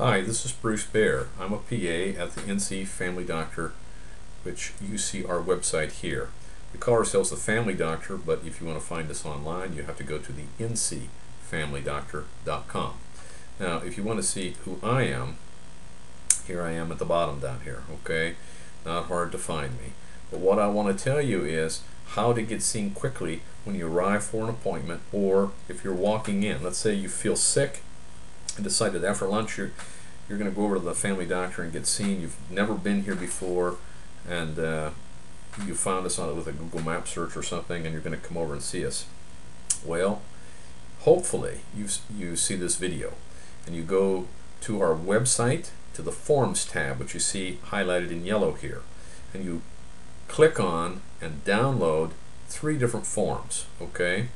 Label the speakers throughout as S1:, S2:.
S1: Hi, this is Bruce Baer. I'm a PA at the NC Family Doctor, which you see our website here. We call ourselves the Family Doctor, but if you want to find us online, you have to go to the ncfamilydoctor.com. Now, if you want to see who I am, here I am at the bottom down here, okay? Not hard to find me. But what I want to tell you is how to get seen quickly when you arrive for an appointment, or if you're walking in. Let's say you feel sick and decided after lunch you're going to go over to the Family Doctor and get seen. You've never been here before, and you found us on it with a Google Map search or something, and you're going to come over and see us. Well, hopefully you see this video and you go to our website, to the Forms tab, which you see highlighted in yellow here, and you click on and download 3 different forms. Okay,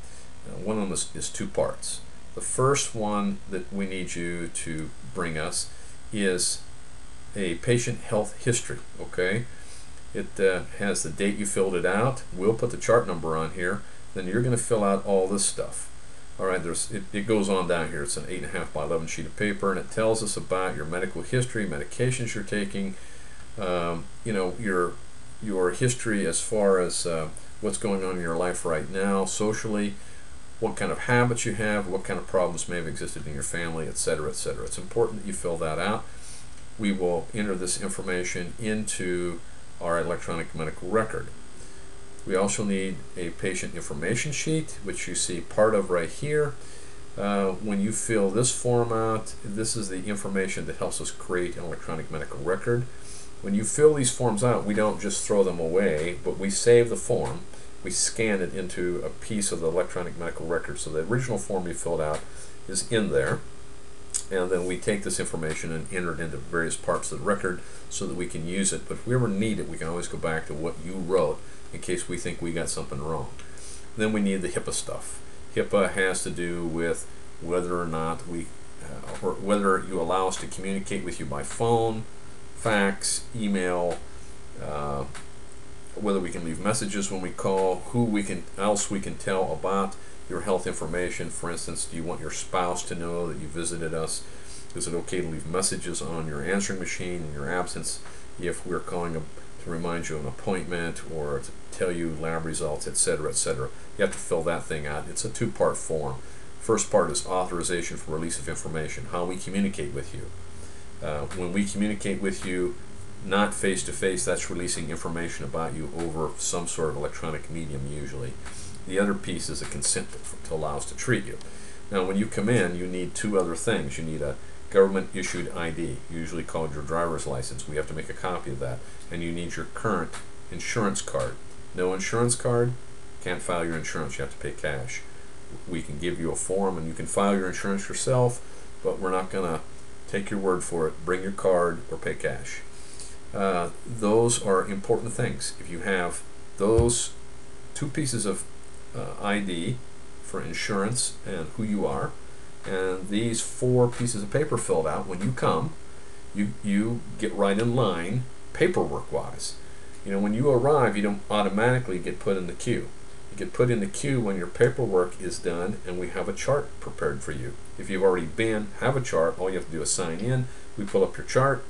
S1: one of them is 2 parts. The first one that we need you to bring us is a patient health history. Okay, it has the date you filled it out. We'll put the chart number on here. Then you're going to fill out all this stuff. All right, it goes on down here. It's an 8.5 by 11 sheet of paper, and it tells us about your medical history, medications you're taking, you know, your history as far as what's going on in your life right now, socially, what kind of habits you have, what kind of problems may have existed in your family, etc., etc. It's important that you fill that out. We will enter this information into our electronic medical record. We also need a patient information sheet, which you see part of right here. When you fill this form out, this is the information that helps us create an electronic medical record. When you fill these forms out, we don't just throw them away, but we save the form. We scan it into a piece of the electronic medical record. So the original form you filled out is in there, and then we take this information and enter it into various parts of the record so that we can use it. But if we ever need it, we can always go back to what you wrote in case we think we got something wrong. Then we need the HIPAA stuff. HIPAA has to do with whether or not or whether you allow us to communicate with you by phone, fax, email, whether we can leave messages when we call, who else we can tell about your health information. For instance, do you want your spouse to know that you visited us? Is it okay to leave messages on your answering machine in your absence if we're calling to remind you of an appointment or to tell you lab results, etc., etc.? You have to fill that thing out. It's a 2-part form. First part is authorization for release of information, how we communicate with you. When we communicate with you, not face-to-face, that's releasing information about you over some sort of electronic medium usually. The other piece is a consent to allow us to treat you. Now, when you come in, you need 2 other things. You need a government-issued ID, usually called your driver's license. We have to make a copy of that. And you need your current insurance card. No insurance card, can't file your insurance. You have to pay cash. We can give you a form and you can file your insurance yourself, but we're not going to take your word for it. Bring your card or pay cash. Those are important things. If you have those 2 pieces of ID for insurance and who you are, and these 4 pieces of paper filled out, when you come, you get right in line paperwork wise. You know, when you arrive, you don't automatically get put in the queue. You get put in the queue when your paperwork is done and we have a chart prepared for you. If you've already have a chart, all you have to do is sign in. We pull up your chart,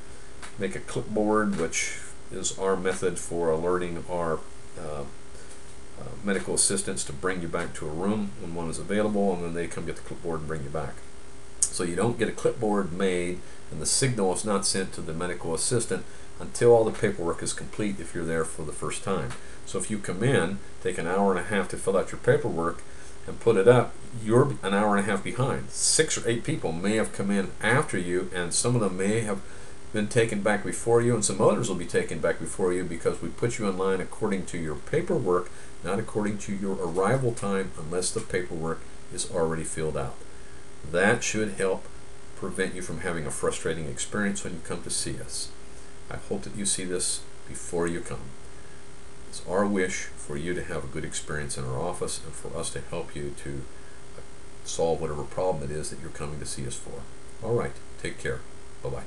S1: make a clipboard, which is our method for alerting our medical assistants to bring you back to a room when one is available, and then they come get the clipboard and bring you back. So you don't get a clipboard made and the signal is not sent to the medical assistant until all the paperwork is complete if you're there for the first time. So if you come in, take an hour and a half to fill out your paperwork and put it up, you're an hour and a half behind. 6 or 8 people may have come in after you, and some of them may have been taken back before you, and some others will be taken back before you because we put you in line according to your paperwork, not according to your arrival time, unless the paperwork is already filled out. That should help prevent you from having a frustrating experience when you come to see us. I hope that you see this before you come. It's our wish for you to have a good experience in our office and for us to help you to solve whatever problem it is that you're coming to see us for. All right, take care. Bye-bye.